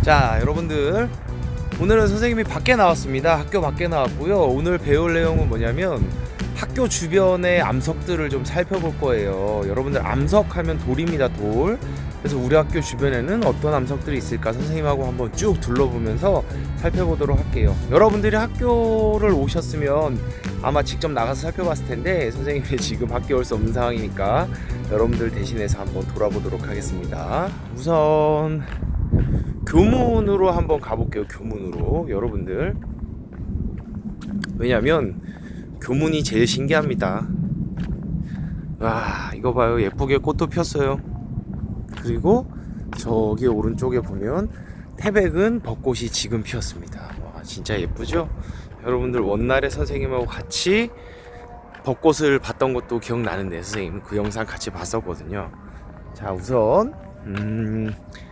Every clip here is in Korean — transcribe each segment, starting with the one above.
자, 여러분들 오늘은 선생님이 밖에 나왔습니다. 학교 밖에 나왔고요. 오늘 배울 내용은 뭐냐면 학교 주변의 암석들을 좀 살펴볼 거예요. 여러분들 암석하면 돌입니다. 돌. 그래서 우리 학교 주변에는 어떤 암석들이 있을까 선생님하고 한번 쭉 둘러보면서 살펴보도록 할게요. 여러분들이 학교를 오셨으면 아마 직접 나가서 살펴봤을 텐데 선생님이 지금 학교 올 수 없는 상황이니까 여러분들 대신해서 한번 돌아보도록 하겠습니다. 우선 교문으로 한번 가볼게요. 교문으로. 여러분들, 왜냐면 교문이 제일 신기합니다. 와, 이거 봐요. 예쁘게 꽃도 폈어요. 그리고 저기 오른쪽에 보면 태백은 벚꽃이 지금 피었습니다. 와, 진짜 예쁘죠? 여러분들 원날에 선생님하고 같이 벚꽃을 봤던 것도 기억나는데 선생님 그 영상 같이 봤었거든요. 자, 우선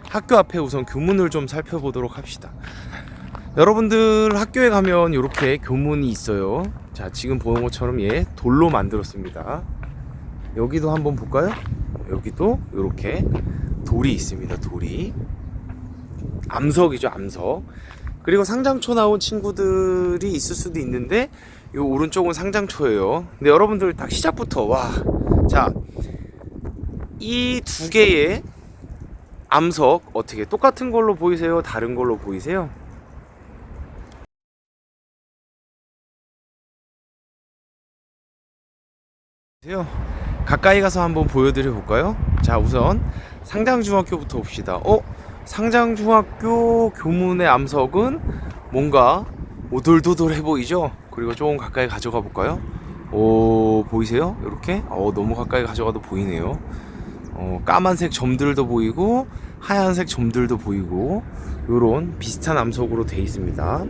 학교 앞에 우선 교문을 좀 살펴보도록 합시다. 여러분들 학교에 가면 이렇게 교문이 있어요. 자, 지금 보는 것처럼 돌로 만들었습니다. 여기도 한번 볼까요? 여기도 이렇게 돌이 있습니다. 돌이 암석이죠. 암석. 그리고 상장초 나온 친구들이 있을 수도 있는데 요 오른쪽은 상장초예요. 근데 여러분들 딱 시작부터 와, 자, 이 두 개의 암석 어떻게 똑같은 걸로 보이세요? 다른 걸로 보이세요? 가까이 가서 한번 보여드려 볼까요? 자, 우선 상장중학교부터 봅시다. 상장중학교 교문의 암석은 뭔가 오돌도돌해 보이죠? 그리고 조금 가까이 가져가 볼까요? 오, 보이세요? 이렇게? 너무 가까이 가져가도 보이네요. 까만색 점들도 보이고 하얀색 점들도 보이고 요런 비슷한 암석으로 되어 있습니다.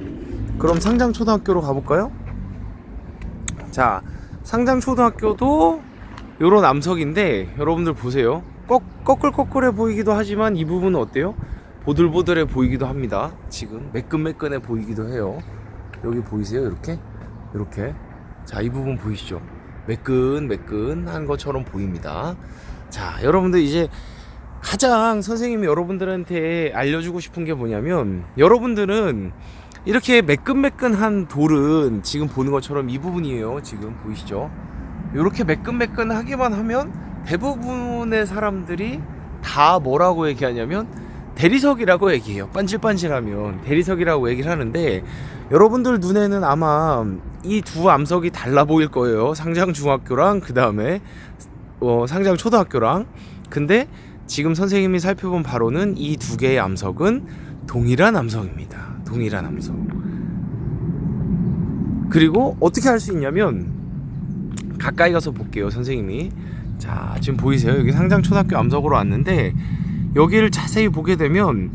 그럼 상장초등학교로 가볼까요? 자, 상장초등학교도 요런 암석인데 여러분들 보세요. 꺼끌꺼끌해 보이기도 하지만 이 부분은 어때요? 보들보들해 보이기도 합니다. 지금 매끈매끈해 보이기도 해요. 여기 보이세요? 이렇게. 자, 이 부분 보이시죠? 매끈매끈한 것처럼 보입니다. 자, 여러분들 이제 가장 선생님이 여러분들한테 알려주고 싶은 게 뭐냐면 여러분들은 이렇게 매끈매끈한 돌은 지금 보는 것처럼 이 부분이에요. 지금 보이시죠? 이렇게 매끈매끈하기만 하면 대부분의 사람들이 다 뭐라고 얘기하냐면 대리석이라고 얘기해요. 반질반질하면 대리석이라고 얘기를 하는데 여러분들 눈에는 아마 이 두 암석이 달라 보일 거예요. 상장중학교랑 그 다음에 상장초등학교랑. 근데 지금 선생님이 살펴본 바로는 이 두 개의 암석은 동일한 암석입니다. 동일한 암석. 그리고 어떻게 할 수 있냐면 가까이 가서 볼게요. 선생님이. 자, 지금 보이세요? 여기 상장초등학교 암석으로 왔는데 여기를 자세히 보게 되면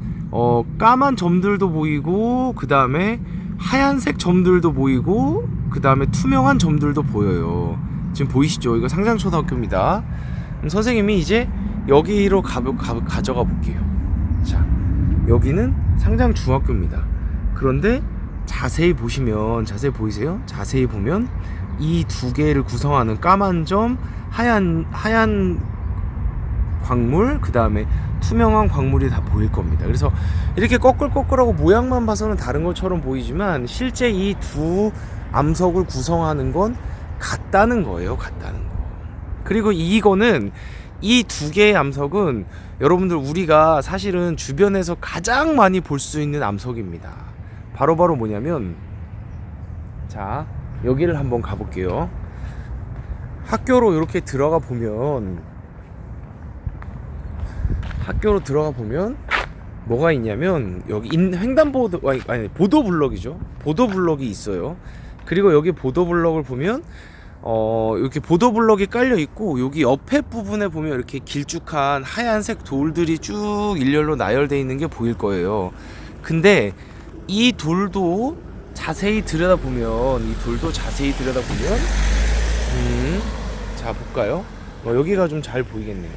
까만 점들도 보이고 그 다음에 하얀색 점들도 보이고 그 다음에 투명한 점들도 보여요. 지금 보이시죠? 이거 상장초등학교입니다. 선생님이 이제 여기로 가져가 볼게요. 자, 여기는 상장중학교입니다. 그런데 자세히 보시면, 자세히 보이세요? 자세히 보면 이 두 개를 구성하는 까만 점, 하얀 광물, 그 다음에 투명한 광물이 다 보일 겁니다. 그래서 이렇게 꺼끌꺼끌하고 모양만 봐서는 다른 것처럼 보이지만 실제 이 두 암석을 구성하는 건 같다는 거예요. 같다는 거. 그리고 이거는 이 두 개의 암석은 여러분들 우리가 사실은 주변에서 가장 많이 볼 수 있는 암석입니다. 바로 뭐냐면, 자, 여기를 한번 가볼게요. 학교로 이렇게 들어가 보면 뭐가 있냐면 여기 횡단보도, 아니 보도블럭이죠. 보도블럭이 있어요. 그리고 여기 보도블럭을 보면 이렇게 보도블럭이 깔려 있고 여기 옆에 부분에 보면 이렇게 길쭉한 하얀색 돌들이 쭉 일렬로 나열되어 있는 게 보일 거예요. 근데 이 돌도 자세히 들여다보면 자, 볼까요? 여기가 좀 잘 보이겠네요.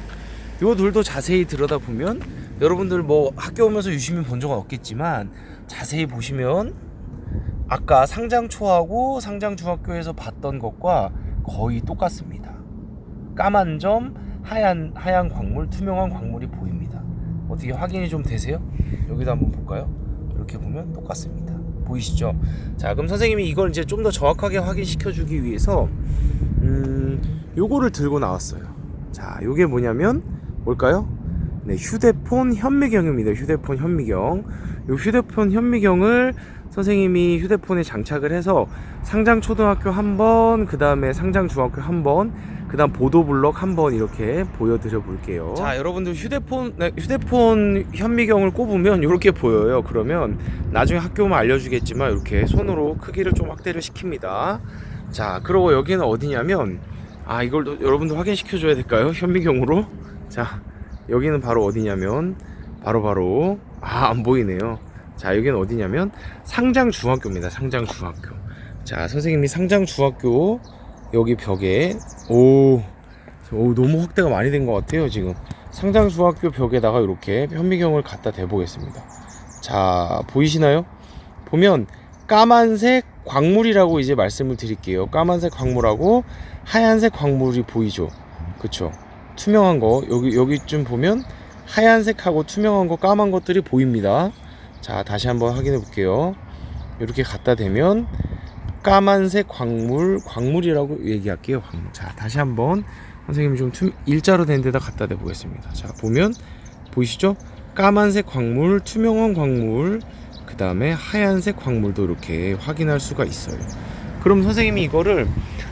요 돌도 자세히 들여다보면 여러분들 뭐 학교 오면서 유심히 본 적은 없겠지만 자세히 보시면 아까 상장초하고 상장중학교에서 봤던 것과 거의 똑같습니다. 까만 점, 하얀 광물, 투명한 광물이 보입니다. 어떻게 확인이 좀 되세요? 여기도 한번 볼까요? 이렇게 보면 똑같습니다. 보이시죠? 자, 그럼 선생님이 이걸 이제 좀 더 정확하게 확인시켜 주기 위해서 요거를 들고 나왔어요. 자, 요게 뭐냐면 뭘까요? 네, 휴대폰 현미경입니다. 휴대폰 현미경. 요 휴대폰 현미경을 선생님이 휴대폰에 장착을 해서 상장 초등학교 한 번, 그 다음에 상장 중학교 한 번, 그 다음 보도블럭 한 번 이렇게 보여드려 볼게요. 자, 여러분들 휴대폰 현미경을 꼽으면 이렇게 보여요. 그러면 나중에 학교 오면 알려주겠지만 이렇게 손으로 크기를 좀 확대를 시킵니다. 자, 그리고 여기는 어디냐면 이걸 여러분들 확인시켜 줘야 될까요? 현미경으로. 자, 여기는 바로 어디냐면 바로 안 보이네요. 자, 여기는 어디냐면 상장중학교입니다. 상장중학교. 자, 선생님이 상장중학교 여기 벽에 너무 확대가 많이 된 것 같아요. 지금 상장중학교 벽에다가 이렇게 현미경을 갖다 대보겠습니다. 자, 보이시나요? 보면 까만색 광물이라고 이제 말씀을 드릴게요. 까만색 광물하고 하얀색 광물이 보이죠? 그쵸? 투명한 거 여기쯤 보면 하얀색하고 투명한 거 까만 것들이 보입니다. 자, 다시 한번 확인해 볼게요. 이렇게 갖다 대면 까만색 광물이라고 얘기할게요. 자, 다시 한번 선생님이 좀 일자로 된 데다 갖다 대 보겠습니다. 자, 보면 보이시죠? 까만색 광물, 투명한 광물, 그 다음에 하얀색 광물도 이렇게 확인할 수가 있어요. 그럼 선생님이 이거를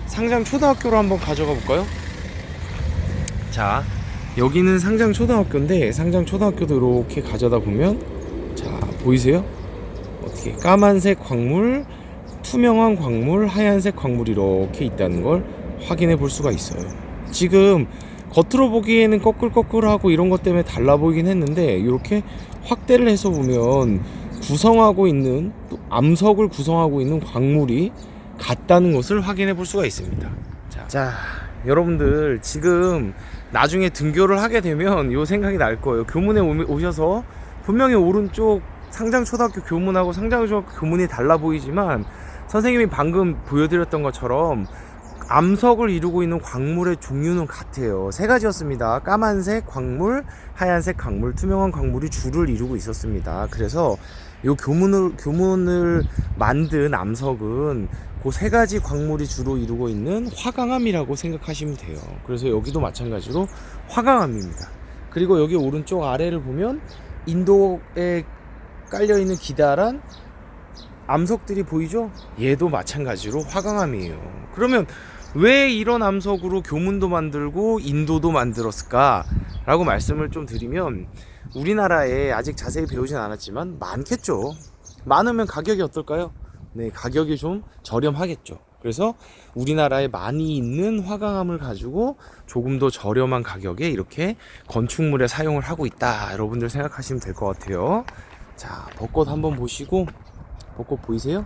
상장 초등학교로 한번 가져가 볼까요? 자, 여기는 상장 초등학교인데 상장 초등학교도 이렇게 가져다 보면 자, 보이세요? 어떻게 까만색 광물, 투명한 광물, 하얀색 광물이 이렇게 있다는 걸 확인해 볼 수가 있어요. 지금 겉으로 보기에는 꺼끌꺼끌하고 이런 것 때문에 달라 보이긴 했는데 이렇게 확대를 해서 보면 구성하고 있는 암석을 구성하고 있는 광물이 같다는 것을 확인해 볼 수가 있습니다. 자, 여러분들 지금 나중에 등교를 하게 되면 요 생각이 날 거예요. 교문에 오셔서 분명히 오른쪽 상장초등학교 교문하고 상장중학교 교문이 달라 보이지만 선생님이 방금 보여드렸던 것처럼 암석을 이루고 있는 광물의 종류는 같아요. 세 가지였습니다. 까만색 광물, 하얀색 광물, 투명한 광물이 주를 이루고 있었습니다. 그래서 요 교문을 만든 암석은 그 세 가지 광물이 주로 이루고 있는 화강암이라고 생각하시면 돼요. 그래서 여기도 마찬가지로 화강암입니다. 그리고 여기 오른쪽 아래를 보면 인도에 깔려있는 기다란 암석들이 보이죠? 얘도 마찬가지로 화강암이에요. 그러면 왜 이런 암석으로 교문도 만들고 인도도 만들었을까? 라고 말씀을 좀 드리면 우리나라에 아직 자세히 배우진 않았지만 많겠죠. 많으면 가격이 어떨까요? 네, 가격이 좀 저렴하겠죠. 그래서 우리나라에 많이 있는 화강암을 가지고 조금 더 저렴한 가격에 이렇게 건축물에 사용을 하고 있다. 여러분들 생각하시면 될 것 같아요. 자, 벚꽃 한번 보시고 벚꽃 보이세요?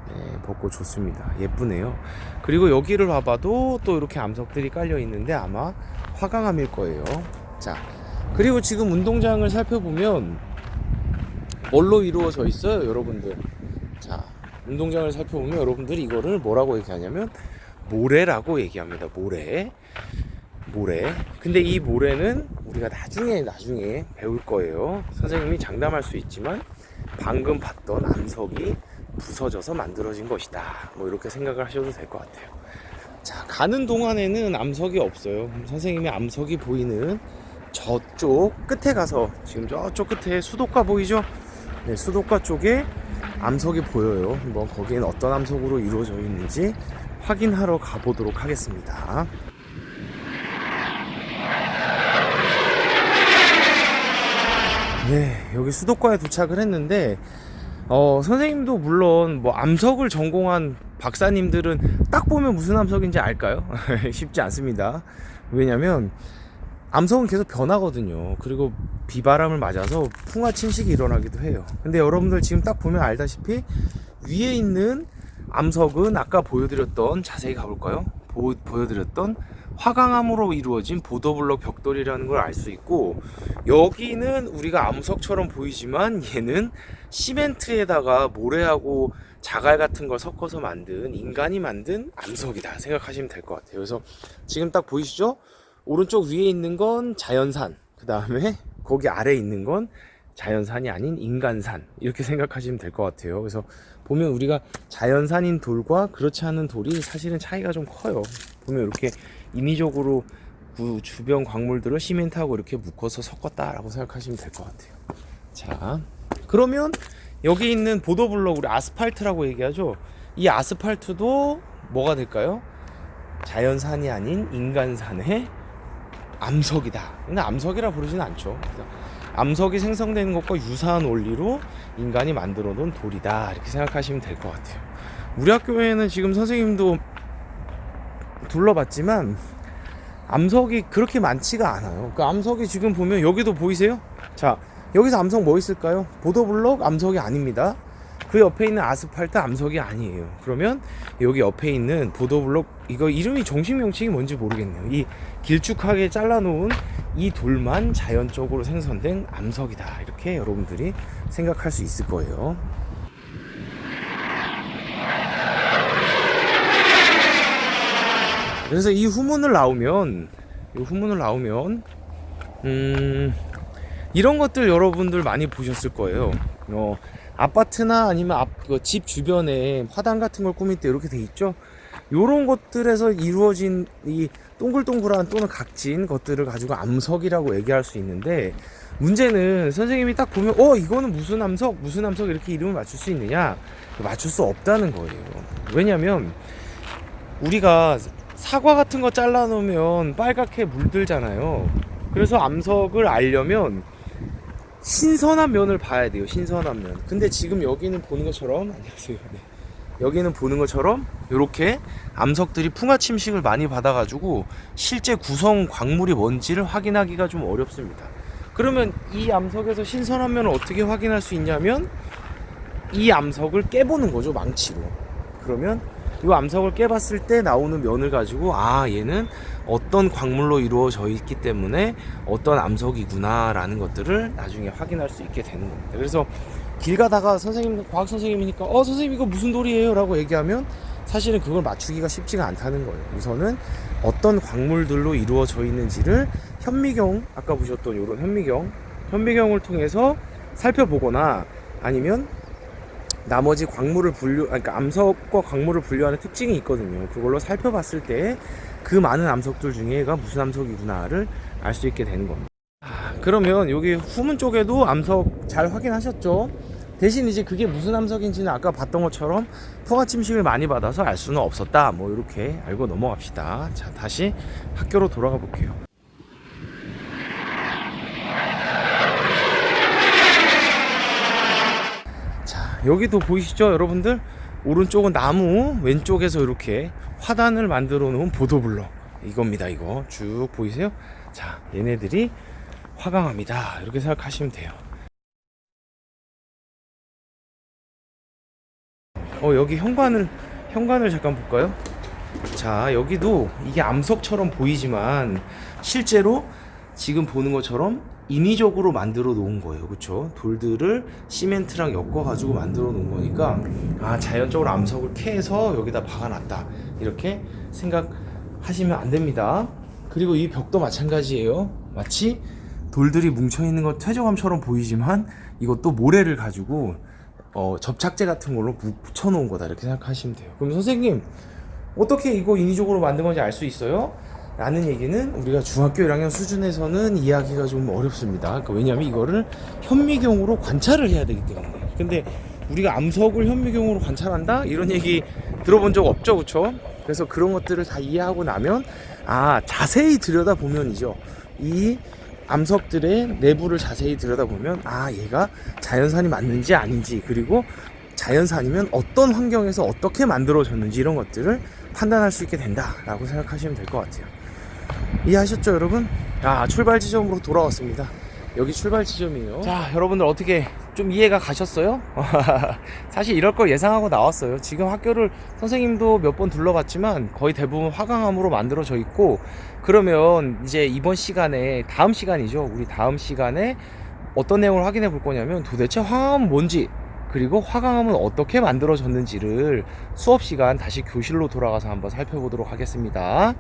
네, 벚꽃 좋습니다. 예쁘네요. 그리고 여기를 봐봐도 또 이렇게 암석들이 깔려 있는데 아마 화강암일 거예요. 자, 그리고 지금 운동장을 살펴보면 뭘로 이루어져 있어요, 여러분들? 자, 운동장을 살펴보면 여러분들이 이거를 뭐라고 얘기하냐면 모래라고 얘기합니다. 모래. 근데 이 모래는 우리가 나중에 배울 거예요. 선생님이 장담할 수 있지만 방금 봤던 암석이 부서져서 만들어진 것이다. 뭐 이렇게 생각을 하셔도 될 것 같아요. 자, 가는 동안에는 암석이 없어요. 선생님이 암석이 보이는 저쪽 끝에 가서 지금 저쪽 끝에 수도가 보이죠? 네, 수도가 쪽에 암석이 보여요. 한번 거기에는 어떤 암석으로 이루어져 있는지 확인하러 가보도록 하겠습니다. 네, 여기 수도가에 도착을 했는데 선생님도 물론 뭐 암석을 전공한 박사님들은 딱 보면 무슨 암석인지 알까요? 쉽지 않습니다. 왜냐면 암석은 계속 변하거든요. 그리고 비바람을 맞아서 풍화 침식이 일어나기도 해요. 근데 여러분들 지금 딱 보면 알다시피 위에 있는 암석은 아까 보여드렸던, 자세히 가볼까요? 보여드렸던 화강암으로 이루어진 보도블럭 벽돌이라는 걸 알 수 있고, 여기는 우리가 암석처럼 보이지만 얘는 시멘트에다가 모래하고 자갈 같은 걸 섞어서 만든, 인간이 만든 암석이다 생각하시면 될 것 같아요. 그래서 지금 딱 보이시죠? 오른쪽 위에 있는 건 자연산, 그 다음에 거기 아래에 있는 건 자연산이 아닌 인간산, 이렇게 생각하시면 될 것 같아요. 그래서 보면 우리가 자연산인 돌과 그렇지 않은 돌이 사실은 차이가 좀 커요. 보면 이렇게 인위적으로 그 주변 광물들을 시멘트하고 이렇게 묶어서 섞었다라고 생각하시면 될 것 같아요. 자, 그러면 여기 있는 보도블록, 우리 아스팔트라고 얘기하죠. 이 아스팔트도 뭐가 될까요? 자연산이 아닌 인간산의 암석이다. 근데 암석이라 부르지는 않죠. 암석이 생성되는 것과 유사한 원리로 인간이 만들어 놓은 돌이다, 이렇게 생각하시면 될 것 같아요. 우리 학교에는 지금 선생님도 둘러봤지만 암석이 그렇게 많지가 않아요. 그 암석이 지금 보면 여기도 보이세요? 자, 여기서 암석 뭐 있을까요? 보도블록 암석이 아닙니다. 그 옆에 있는 아스팔트 암석이 아니에요. 그러면 여기 옆에 있는 보도블록, 이거 이름이 정식 명칭이 뭔지 모르겠네요. 이 길쭉하게 잘라놓은 이 돌만 자연적으로 생성된 암석이다, 이렇게 여러분들이 생각할 수 있을 거예요. 그래서 이 후문을 나오면 이런 것들 여러분들 많이 보셨을 거예요. 아파트나 아니면 집 주변에 화단 같은 걸 꾸밀 때 이렇게 돼 있죠. 요런 것들에서 이루어진 이 동글동글한 또는 각진 것들을 가지고 암석이라고 얘기할 수 있는데, 문제는 선생님이 딱 보면 이거는 무슨 암석 이렇게 이름을 맞출 수 있느냐? 맞출 수 없다는 거예요. 왜냐면 우리가 사과 같은 거 잘라 놓으면 빨갛게 물들잖아요. 그래서 암석을 알려면 신선한 면을 봐야 돼요. 신선한 면. 근데 지금 여기는 보는 것처럼, 안녕하세요. 네. 여기는 보는 것처럼 이렇게 암석들이 풍화 침식을 많이 받아가지고 실제 구성 광물이 뭔지를 확인하기가 좀 어렵습니다. 그러면 이 암석에서 신선한 면을 어떻게 확인할 수 있냐면 이 암석을 깨보는 거죠, 망치로. 그러면 이 암석을 깨봤을 때 나오는 면을 가지고 얘는 어떤 광물로 이루어져 있기 때문에 어떤 암석이구나 라는 것들을 나중에 확인할 수 있게 되는 겁니다. 그래서 길 가다가 과학 선생님이니까 선생님 이거 무슨 돌이에요? 라고 얘기하면 사실은 그걸 맞추기가 쉽지가 않다는 거예요. 우선은 어떤 광물들로 이루어져 있는지를 현미경, 아까 보셨던 이런 현미경을 통해서 살펴보거나, 아니면 나머지 광물을 그러니까 암석과 광물을 분류하는 특징이 있거든요. 그걸로 살펴봤을 때 그 많은 암석들 중에 얘가 무슨 암석이구나를 알 수 있게 되는 겁니다. 그러면 여기 후문 쪽에도 암석 잘 확인하셨죠? 대신 이제 그게 무슨 암석인지는 아까 봤던 것처럼 풍화 침식을 많이 받아서 알 수는 없었다, 뭐 이렇게 알고 넘어갑시다. 자, 다시 학교로 돌아가 볼게요. 여기도 보이시죠, 여러분들? 오른쪽은 나무, 왼쪽에서 이렇게 화단을 만들어 놓은 보도블록, 이겁니다. 이거 쭉 보이세요? 자, 얘네들이 화강암이다, 이렇게 생각하시면 돼요. 여기 현관을 잠깐 볼까요? 자, 여기도 이게 암석처럼 보이지만 실제로 지금 보는 것처럼 인위적으로 만들어 놓은 거예요. 그쵸? 돌들을 시멘트랑 엮어 가지고 만들어 놓은 거니까 자연적으로 암석을 캐서 여기다 박아놨다, 이렇게 생각하시면 안 됩니다. 그리고 이 벽도 마찬가지예요. 마치 돌들이 뭉쳐있는 건 퇴적암처럼 보이지만 이것도 모래를 가지고 접착제 같은 걸로 붙여 놓은 거다, 이렇게 생각하시면 돼요. 그럼 선생님 어떻게 이거 인위적으로 만든 건지 알 수 있어요? 라는 얘기는 우리가 중학교 1학년 수준에서는 이해하기가 좀 어렵습니다. 그러니까 왜냐하면 이거를 현미경으로 관찰을 해야 되기 때문에. 근데 우리가 암석을 현미경으로 관찰한다? 이런 얘기 들어본 적 없죠, 그쵸? 그래서 그런 것들을 다 이해하고 나면 자세히 들여다보면이죠, 이 암석들의 내부를 자세히 들여다보면 얘가 자연산이 맞는지 아닌지, 그리고 자연산이면 어떤 환경에서 어떻게 만들어졌는지, 이런 것들을 판단할 수 있게 된다라고 생각하시면 될 것 같아요. 이해하셨죠, 여러분? 출발 지점으로 돌아왔습니다. 여기 출발 지점이에요. 자, 여러분들 어떻게 좀 이해가 가셨어요? 사실 이럴 걸 예상하고 나왔어요. 지금 학교를 선생님도 몇 번 둘러봤지만 거의 대부분 화강암으로 만들어져 있고, 그러면 이제 이번 시간에, 다음 시간이죠, 우리 다음 시간에 어떤 내용을 확인해 볼 거냐면 도대체 화강암은 뭔지, 그리고 화강암은 어떻게 만들어졌는지를 수업 시간 다시 교실로 돌아가서 한번 살펴보도록 하겠습니다.